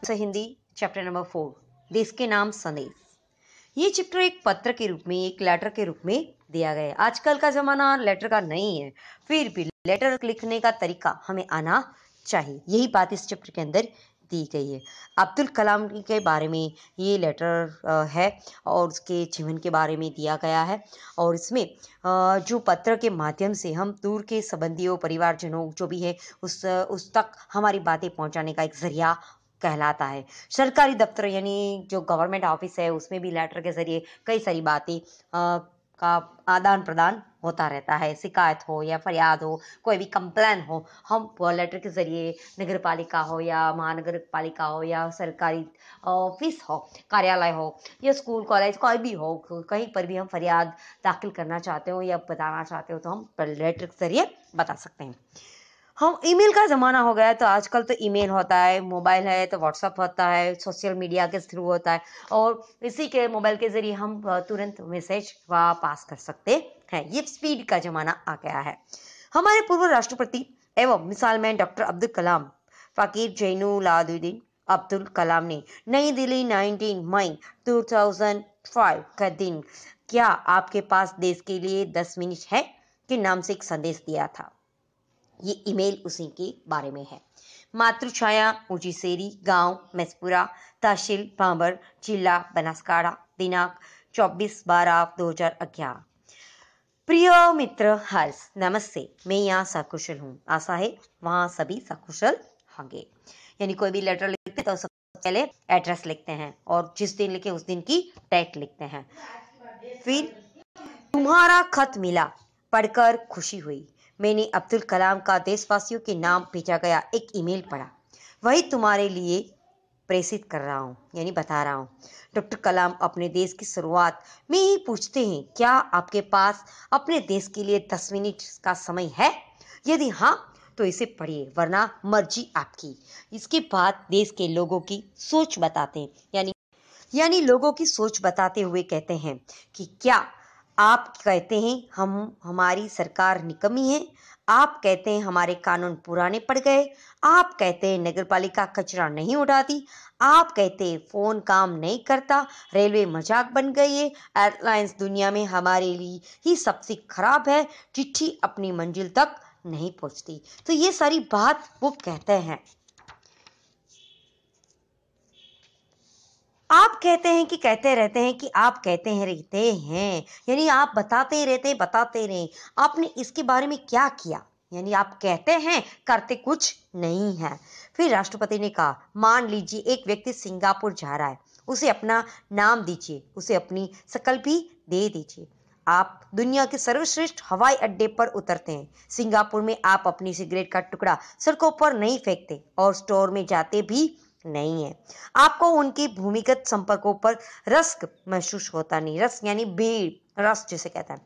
से Hindi chapter number 4 देश के नाम संदेश। ये चैप्टर एक पत्र के रूप में, एक लेटर के रूप में दिया गया है। आजकल का जमाना लेटर का नहीं है, फिर भी लेटर लिखने का तरीका हमें आना चाहिए। यही बात इस चैप्टर के अंदर दी गई है। अब्दुल कलाम के बारे में ये लेटर है और उसके जीवन के बारे में दिया गया है। और इसमें जो पत्र के माध्यम से हम दूर के संबंधियों, परिवारजनों जो भी है उस तक हमारी बातें पहुंचाने का एक जरिया कहलाता है। सरकारी दफ्तर यानी जो गवर्नमेंट ऑफिस है उसमें भी लेटर के जरिए कई सारी बातें का आदान प्रदान होता रहता है। शिकायत हो या फरियाद हो, कोई भी कंप्लेन हो, हम लेटर के जरिए नगर पालिका हो या महानगर पालिका हो या सरकारी ऑफिस हो, कार्यालय हो या स्कूल कॉलेज कोई भी हो, कहीं पर भी हम फरियाद दाखिल करना चाहते हो या बताना चाहते हो तो हम लेटर के जरिए बता सकते हैं। हम ईमेल का ज़माना हो गया है तो आजकल तो ईमेल होता है, मोबाइल है तो व्हाट्सअप होता है, सोशल मीडिया के थ्रू होता है और इसी के मोबाइल के ज़रिए हम तुरंत मैसेज पास कर सकते हैं। ये स्पीड का ज़माना आ गया है। हमारे पूर्व राष्ट्रपति एवं मिसाइलमैन डॉक्टर अब्दुल कलाम फ़कीर जैनुलाब्दीन अब्दुल कलाम ने नई दिल्ली 19 मई 2005 का दिन क्या आपके पास देश के लिए 10 मिनट है के नाम से एक संदेश दिया था। ये ईमेल उसी के बारे में है। मातृछाया ऊंचीसेरी, गांव मैसपुरा, तहसील भांबर, जिला बनासकांठा, दिनांक 24/12/2011। प्रिय मित्र हर्ष, नमस्ते। मैं यहाँ सकुशल हूँ। आशा है वहाँ सभी सकुशल होंगे। यानी कोई भी लेटर लिखते तो सबसे पहले एड्रेस लिखते हैं और जिस दिन लिखे उस दिन की डेट लिखते हैं। फिर तुम्हारा खत मिला, पढ़कर खुशी हुई। मैंने अब्दुल कलाम का देशवासियों के नाम भेजा गया एक ईमेल पढ़ा, वही तुम्हारे लिए प्रेषित कर रहा हूँ, यानी बता रहा हूँ। डॉक्टर कलाम अपने देश की शुरुआत में ही पूछते हैं, क्या आपके पास अपने देश के लिए 10 मिनट का समय है? यदि हाँ तो इसे पढ़िए, वरना मर्जी आपकी। इसके बाद देश के लोगों की सोच बताते हैं, यानी लोगों की सोच बताते हुए कहते हैं कि क्या आप कहते हैं हमारी सरकार निकम्मी है, आप कहते हैं हमारे कानून पुराने पड़ गए, आप कहते हैं नगरपालिका कचरा नहीं उठाती, आप कहते हैं फोन काम नहीं करता, रेलवे मजाक बन गई है, एयरलाइंस दुनिया में हमारे लिए ही सबसे खराब है, चिट्ठी अपनी मंजिल तक नहीं पहुंचती। तो ये सारी बात वो कहते हैं। आप कहते हैं कि कहते रहते हैं कि आप कहते हैं रहते हैं, यानी आप बताते रहे। आपने इसके बारे में क्या किया? यानी आप कहते हैं, करते कुछ नहीं है। फिर राष्ट्रपति ने कहा, मान लीजिए एक व्यक्ति सिंगापुर जा रहा है, उसे अपना नाम दीजिए, उसे अपनी शकल भी दे दीजिए। आप दुनिया के सर्वश्रेष्ठ हवाई अड्डे पर उतरते हैं। सिंगापुर में आप अपनी सिगरेट का टुकड़ा सड़कों पर नहीं फेंकते और स्टोर में जाते भी नहीं है। आपको उनकी भूमिगत संपर्कों पर रस महसूस होता नहीं। रस यानी भीड़, रस जिसे कहते हैं।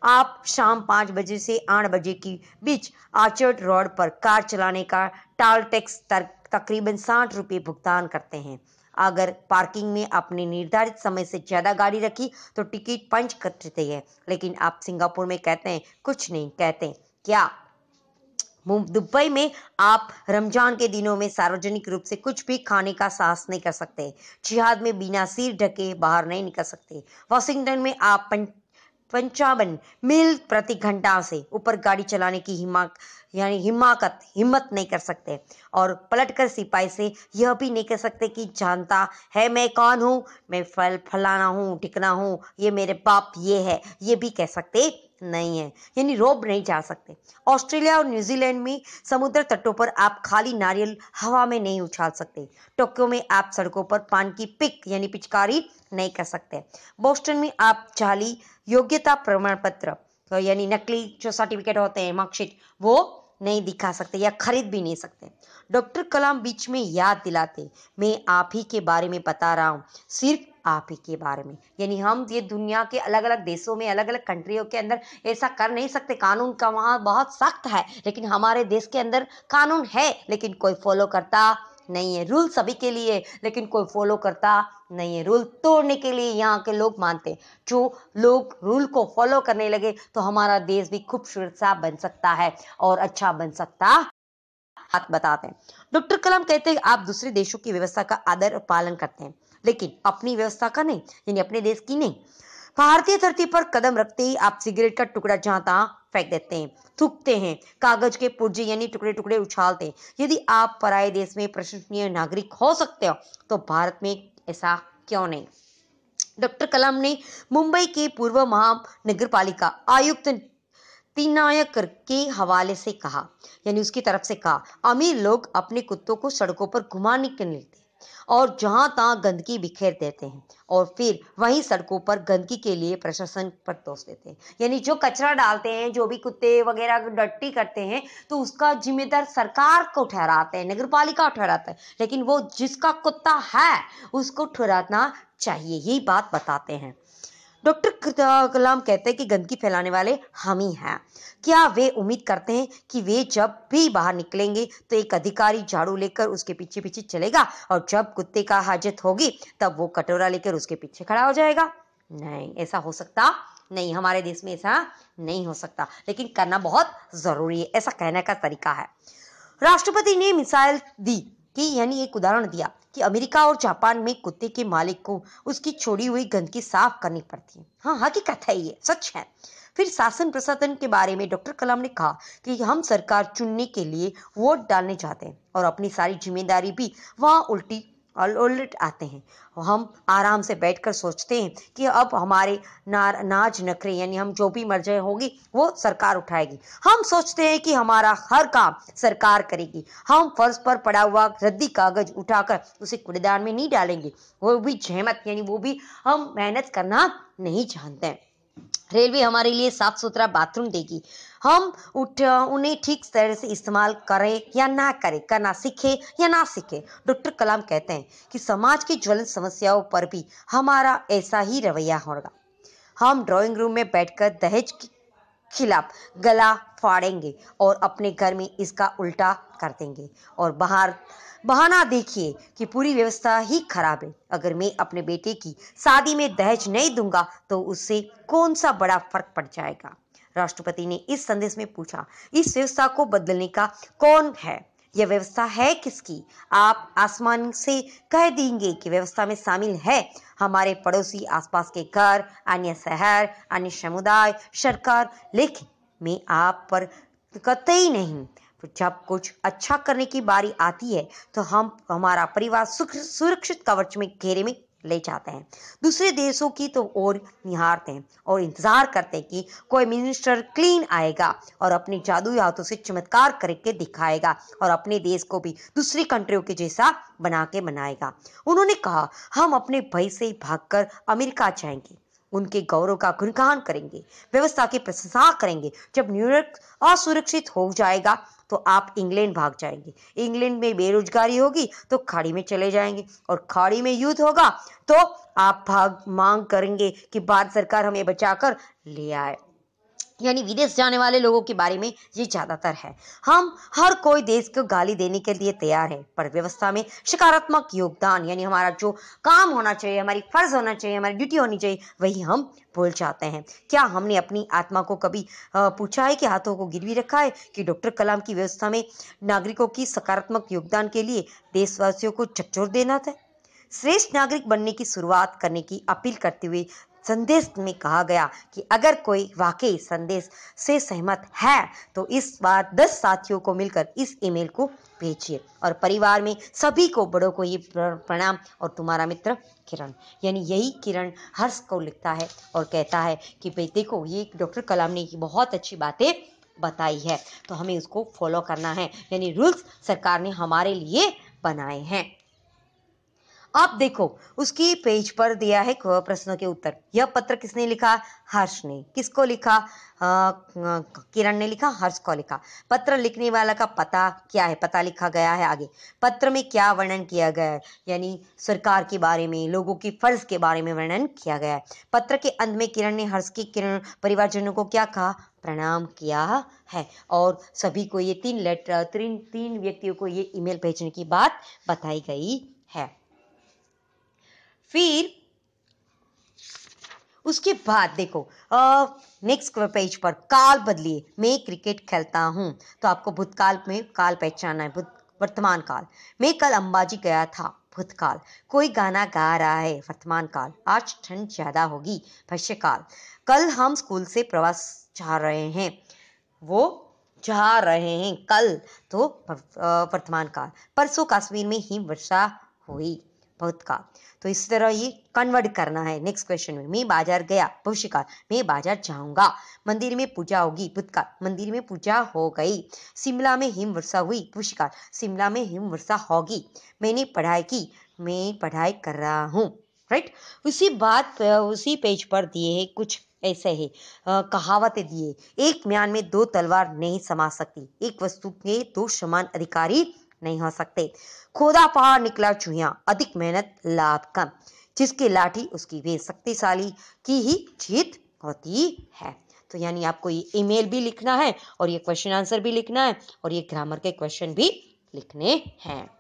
आप शाम 5 बजे से 8 बजे के बीच आर्चर्ड रोड पर कार चलाने का टोल टैक्स तकरीबन 60 रुपये भुगतान करते हैं। अगर पार्किंग में आपने निर्धारित समय से ज्यादा गाड़ी रखी तो टिकट पंच करते हैं, लेकिन आप सिंगापुर में कहते हैं कुछ नहीं कहते। क्या दुबई में आप रमजान के दिनों में सार्वजनिक रूप से कुछ भी खाने का साहस नहीं कर सकते। जिहाद में बिना सिर ढके बाहर नहीं निकल सकते। वॉशिंगटन में आप 55 मील प्रति घंटा से ऊपर गाड़ी चलाने की हिम्मत नहीं कर सकते और पलटकर सिपाही से यह भी नहीं कह सकते कि जानता है मैं कौन हूँ, मैं फलाना हूँ, ठिकना हूँ, ये मेरे बाप ये है, ये भी कह सकते नहीं है, यानी रोब नहीं जा सकते। ऑस्ट्रेलिया और न्यूजीलैंड में समुद्र तटों पर आप खाली नारियल हवा में नहीं उछाल सकते। टोक्यो में आप सड़कों पर पान की पिक यानी पिचकारी नहीं कर सकते। बोस्टन में आप जाली योग्यता प्रमाण पत्र यानी नकली जो सर्टिफिकेट होते हैं, मार्कशीट, वो नहीं दिखा सकते या खरीद भी नहीं सकते। डॉक्टर कलाम बीच में याद दिलाते, मैं आप ही के बारे में बता रहा हूँ, सिर्फ आप ही के बारे में। यानी हम ये दुनिया के अलग अलग देशों में, अलग अलग कंट्रियों के अंदर ऐसा कर नहीं सकते। कानून का वहाँ बहुत सख्त है, लेकिन हमारे देश के अंदर कानून है लेकिन कोई फॉलो करता नहीं है। रूल सभी के लिए लेकिन कोई फॉलो करता नहीं है। रूल तोड़ने के लिए यहाँ के लोग मानते हैं। जो लोग रूल को फॉलो करने लगे तो हमारा देश भी खूबसूरत सा बन सकता है और अच्छा बन सकता बात बताते हैं। डॉक्टर कलाम कहते हैं आप दूसरे देशों की व्यवस्था का आदर और पालन करते हैं, लेकिन अपनी व्यवस्था का नहीं, यानी अपने देश की नहीं। भारतीय धरती पर कदम रखते ही आप सिगरेट का टुकड़ा जहां तहां फेंक देते हैं, थूकते हैं, कागज के पुर्जे यानी टुकड़े टुकड़े उछालते हैं। यदि आप पराये देश में प्रशंसनीय नागरिक हो सकते हो तो भारत में ऐसा क्यों नहीं। डॉक्टर कलाम ने मुंबई के पूर्व महानगरपालिका आयुक्त तिनायकर के हवाले से कहा, यानी उसकी तरफ से कहा, अमीर लोग अपने कुत्तों को सड़कों पर घुमाने के लिए और जहां तहां गंदगी बिखेर देते हैं और फिर वहीं सड़कों पर गंदगी के लिए प्रशासन पर दोष देते हैं। यानी जो कचरा डालते हैं, जो भी कुत्ते वगैरह डर्टी करते हैं, तो उसका जिम्मेदार सरकार को ठहराते हैं, नगरपालिका ठहराता है, लेकिन वो जिसका कुत्ता है उसको ठहराना चाहिए, यही बात बताते हैं। डॉक्टर कलाम कहते हैं कि गंदगी फैलाने वाले हम ही हैं। क्या वे उम्मीद करते हैं कि वे जब भी बाहर निकलेंगे तो एक अधिकारी झाड़ू लेकर उसके पीछे पीछे चलेगा और जब कुत्ते का हाजत होगी तब वो कटोरा लेकर उसके पीछे खड़ा हो जाएगा? नहीं, ऐसा हो सकता नहीं, हमारे देश में ऐसा नहीं हो सकता, लेकिन करना बहुत जरूरी है, ऐसा कहने का तरीका है। राष्ट्रपति ने मिसाइल दी कि यानी एक उदाहरण दिया कि अमेरिका और जापान में कुत्ते के मालिक को उसकी छोड़ी हुई गंदगी साफ करनी पड़ती है। हाँ, हकीकत है, ये सच है। फिर शासन प्रशासन के बारे में डॉक्टर कलाम ने कहा कि हम सरकार चुनने के लिए वोट डालने जाते हैं और अपनी सारी जिम्मेदारी भी वहां उलट आते हैं। हम आराम से बैठकर सोचते हैं कि अब हमारे नाज नखरे यानी हम जो भी मर्जी होगी वो सरकार उठाएगी। हम सोचते हैं कि हमारा हर काम सरकार करेगी। हम फर्श पर पड़ा हुआ रद्दी कागज उठाकर उसे कूड़ेदान में नहीं डालेंगे, वो भी जहमत यानी वो भी हम मेहनत करना नहीं जानते हैं। रेलवे हमारे लिए साफ सुथरा बाथरूम देगी। हम उन्हें ठीक तरह से इस्तेमाल करें या ना करें, करना सीखे या ना सीखे। डॉक्टर कलाम कहते हैं कि समाज की ज्वलंत समस्याओं पर भी हमारा ऐसा ही रवैया होगा। हम ड्राइंग रूम में बैठकर दहेज के खिलाफ गला फाड़ेंगे और अपने घर में इसका उल्टा कर देंगे और बाहर बहाना देखिए कि पूरी व्यवस्था ही खराब है। अगर मैं अपने बेटे की शादी में दहेज नहीं दूंगा तो उससे कौन सा बड़ा फर्क पड़ जाएगा। राष्ट्रपति ने इस संदेश में पूछा, इस व्यवस्था को बदलने का कौन है? यह व्यवस्था है किसकी? आप आसमान से कह देंगे कि व्यवस्था में शामिल है हमारे पड़ोसी, आसपास के घर, अन्य शहर, अन्य समुदाय, सरकार, लेकिन मैं आप पर कतई नहीं। जब कुछ अच्छा करने की बारी आती है तो हम हमारा परिवार सुरक्षित कवच में घेरे में ले जाते हैं, दूसरे देशों की तो और निहारते हैं और इंतजार करते हैं कि कोई मिनिस्टर क्लीन आएगा और अपने जादुई हाथों से चमत्कार करके दिखाएगा और अपने देश को भी दूसरी कंट्रियों के जैसा बना के बनाएगा। उन्होंने कहा, हम अपने भय से भागकर अमेरिका जाएंगे, उनके गौरव का गुणगान करेंगे, व्यवस्था की प्रशंसा करेंगे। जब न्यूयॉर्क असुरक्षित हो जाएगा तो आप इंग्लैंड भाग जाएंगे, इंग्लैंड में बेरोजगारी होगी तो खाड़ी में चले जाएंगे और खाड़ी में युद्ध होगा तो आप भाग मांग करेंगे कि भारत सरकार हमें बचाकर ले आए। यानी विदेश जाने वाले लोगों के बारे में ये ज्यादातर है। हम हर कोई देश को गाली देने के लिए तैयार है, पर व्यवस्था में सकारात्मक योगदान यानी हमारा जो काम होना चाहिए, हमारी फर्ज होना चाहिए, हमारी ड्यूटी होनी चाहिए, वही हम भूल जाते हैं। क्या हमने अपनी आत्मा को कभी पूछा है कि हाथों को गिरवी रखा है कि डॉक्टर कलाम की व्यवस्था में नागरिकों की सकारात्मक योगदान के लिए देशवासियों को झकझोर देना था? श्रेष्ठ नागरिक बनने की शुरुआत करने की अपील करते हुए संदेश में कहा गया कि अगर कोई वाकई संदेश से सहमत है तो इस बार 10 साथियों को मिलकर इस ईमेल को भेजिए और परिवार में सभी को, बड़ों को ये प्रणाम और तुम्हारा मित्र किरण। यानी यही किरण हर्ष को लिखता है और कहता है कि भाई देखो, ये डॉक्टर कलाम ने बहुत अच्छी बातें बताई है तो हमें उसको फॉलो करना है, यानी रूल्स सरकार ने हमारे लिए बनाए हैं। आप देखो उसकी पेज पर दिया है प्रश्नों के उत्तर। यह पत्र किसने लिखा? हर्ष ने। किसको लिखा? किरण ने लिखा, हर्ष को लिखा। पत्र लिखने वाला का पता क्या है? पता लिखा गया है आगे। पत्र में क्या वर्णन किया गया है? यानी सरकार के बारे में, लोगों की फर्ज के बारे में वर्णन किया गया है। पत्र के अंत में किरण ने हर्ष के परिवारजनों को क्या कहा? प्रणाम किया है और सभी को ये तीन व्यक्तियों को ये ईमेल भेजने की बात बताई गई है। फिर उसके बाद देखो नेक्स्ट पेज पर काल बदलिए, मैं क्रिकेट खेलता हूँ। तो आपको भूतकाल में काल पहचानना है। वर्तमान काल, मैं कल अंबाजी गया था। भूतकाल, कोई गाना गा रहा है। वर्तमान काल, आज ठंड ज्यादा होगी। भविष्यकाल, कल हम स्कूल से प्रवास जा रहे हैं। वो जा रहे हैं कल। तो वर्तमान काल, परसों कश्मीर में हिम वर्षा हुई। भूतकाल। तो इस तरह ये कन्वर्ट करना है। नेक्स्ट क्वेश्चन में, मैं बाजार गया। भविष्यकाल, मैं बाजार जाऊंगा। मंदिर में पूजा होगी। भूतकाल, मंदिर में पूजा हो गई। शिमला में हिम वर्षा हुई। भविष्यकाल, शिमला में हिम वर्षा होगी। मैंने पढ़ाई की। मैं पढ़ाई कर रहा हूँ। राइट। उसी पेज पर दिए है कुछ ऐसे है कहावतें दिए। एक म्यान में दो तलवार नहीं समा सकती। एक वस्तु के दो समान अधिकारी नहीं हो सकते। खोदा पहाड़ निकला चूहिया, अधिक मेहनत लाभ कम। जिसकी लाठी उसकी वे, शक्तिशाली की ही जीत होती है। तो यानी आपको ये ईमेल भी लिखना है और ये क्वेश्चन आंसर भी लिखना है और ये ग्रामर के क्वेश्चन भी लिखने हैं।